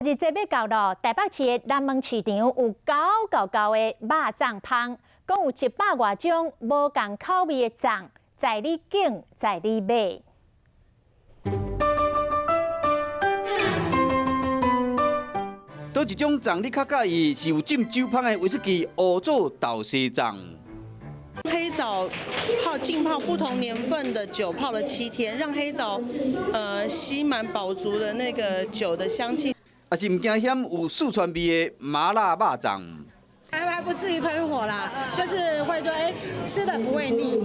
日这要到咯，台北市的南门市场有高的肉粽芳，共有100多种无同口味的粽，在你拣，在你买。倒一种粽你较介意？是有浸酒芳的威士忌乌棗豆沙粽。黑枣浸泡不同年份的酒，泡了7天，让黑枣吸满饱足的那个酒的香气。也是唔惊险有四川味的麻辣肉粽。还不至于喷火啦，就是会说吃的不会腻。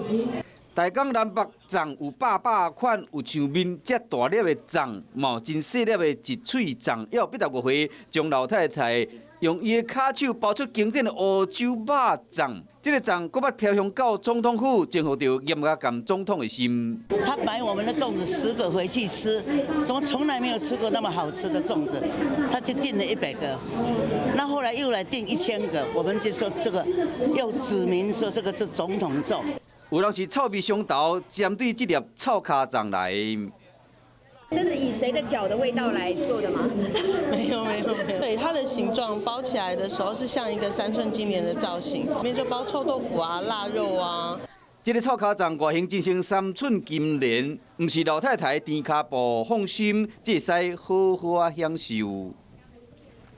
台港南北粽有百款，有像面这大粒的粽，嘛有真细粒的一喙粽，还有80多回将老太太用伊的骹手包出经典的乌州肉粽。这个粽搁捌飘香到总统府，征服到严格感总统的心。他买我们的粽子10个回去吃，怎么从来没有吃过那么好吃的粽子？他去订了100个，那后来又来订1000个，我们就说这个又指明说这个是总统粽。有人是臭味相投，针对这粒臭卡粽来。这是以谁的脚的味道来做的吗？没有。对，它的形状包起来的时候是像一个3寸金莲的造型，里面就包臭豆腐啊、腊肉啊。这个臭卡粽外形真像3寸金莲，不是老太太甜卡布放心，只会使好好享受。